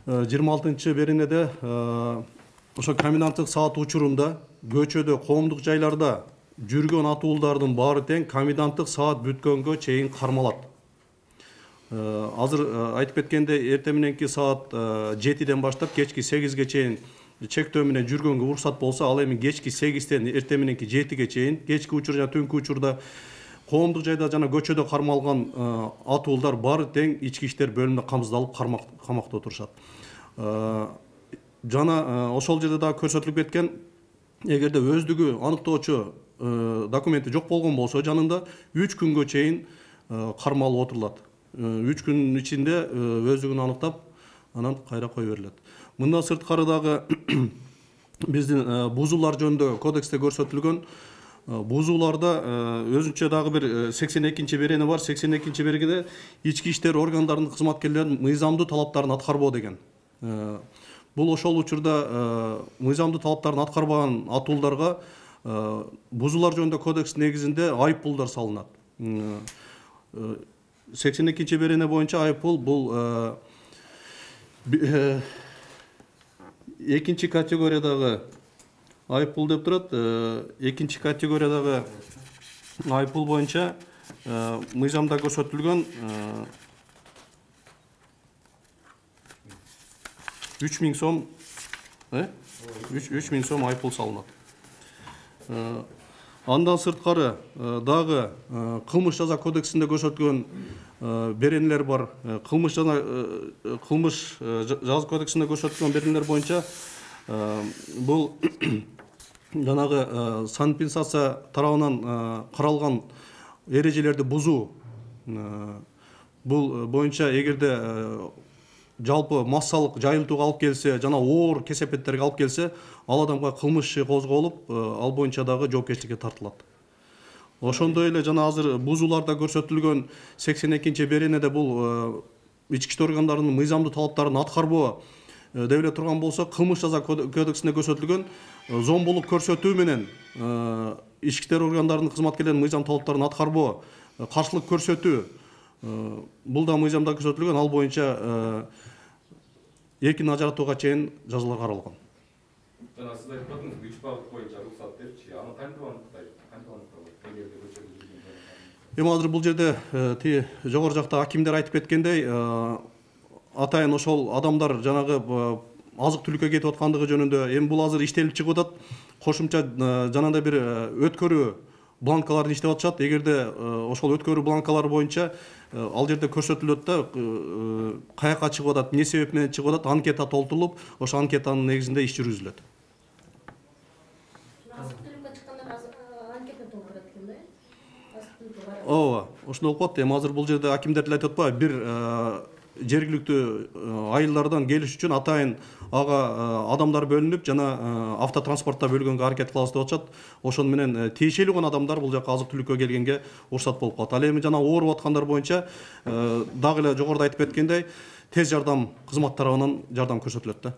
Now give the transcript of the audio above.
26 беренеде ошо коменданттык саат учурунда көчөдө, коомдук жайларда жүргөн атуулдардын баары тең коменданттык саат бүткөнгө чейин кармалат. Азыр айтып кеткендей, эртең мененки саат 7-ден баштап кечки 8-ге чейин чектөө менен жүргөнгө уруксат болсо, ал эми кечки 8-тен эртең мененки 7-ге чейин, кечки учур жана түнкү учурда коомдук жайда жана көчөдө кармалган атуулдар баары тең ички иштер бөлүмүнө камсыздалып камакта отурушат. Жана ошол жерде дагы көрсөтүлүп кеткен, эгерде өздүгү аныктоочу документи жок болгон болсо, жанында 3 күнгө чейин кармалып отурулат. 3 күн ичинде өздүгүн аныктап, анан кайра кое берилет. Мындан сырткары дагы биздин бузуулар жөнүндө кодексте көрсөтүлгөн бузууларда өзүнчө дагы бир 82 берене бар. 82 беренеде ички иштер органдарынын кызматкерлеринин мыйзамдуу талаптарын аткарбоо деген. Бул ошол учурда мыйзамдуу талаптарын аткарбаган атуулдарга бузуулар жөнүндө кодекс негизинде айып пулдар салынат. 82 берене боюнча айып пул бул экинчи категориядагы айып пул деп турат. Экинчи категориядагы айып пул боюнча мыйзамда көрсөтүлгөн 3000 сом 3000 сом айып пул салынат. Андан сырткары дагы кылмыш жаза кодексинде көрсөтүлгөн беренелер бар. Кылмыш жаза кодексинде көрсөтүлгөн беренелер боюнча бул жанагы санэпидстанция тарабынан каралган эрежелерди бузуу. Бул боюнча эгерде жалпы массалык жайылтууга алып келсе, жана оор кесепеттерге алып келсе, ал адамга кылмыш иши козголуп, ал боюнча дагы жоопкерчиликке тартылат. Ошондой эле жана азыр бузууларда көрсөтүлгөн 82 беренеде бул ички иштер органдарынын мыйзамдуу талаптарын аткарбоо деп эле турган болсо, кылмыш жаза кодексинде көрсөтүлгөн зомбулук көрсөтүү менен ички иштер органдарынын кызматкерлеринин мыйзам талаптарын аткарбоо, каршылык көрсөтүү, бул да мыйзамда көрсөтүлгөн, ал боюнча эркин ажыратууга чейин жазалар каралган. Жана сиз айтып атыңыз, 3 багыт боюнча уруксат депчи, аны кантип аныктайт? Эми азыр бул жерде тиги жогору жакта акимдер айтып кеткендей, атайын ошол адамдар жанагы азык түлүккө кетип аткандыгы жөнүндө эми бул азыр иштелип чыгып атат. Кошумча жанагындай бир өткөрүү бланкаларын иштеп атышат. Эгерде ошол өткөрүү бланкалары боюнча ал жерде көрсөтүлөт да, каяка чыгып атат, эмне себеп менен чыгып атат, анкета толтурулуп, ошо анкетанын негизинде иш жүргүзүлөт. Азык түлүккө чыккандар анкета толтурат экен да? Ооба, ошондой болуп калат. Эми азыр бул жерде акимдер деле айтып атпайбы, бир жергиликтүү айылдардан келиш үчүн атайын ага адамдар бөлүнүп, жана автотранспортто бөлгөнгө аракет кылабыз деп атышат. Ошону менен тиешелүү болгон адамдар бул жака азык түлүккө келгенге уруксат болуп калат. Ал эми жана ооруп аткандар боюнча дагы эле жогоруда айтып кеткендей, тез жардам кызмат тарабынан жардам көрсөтүлөт да.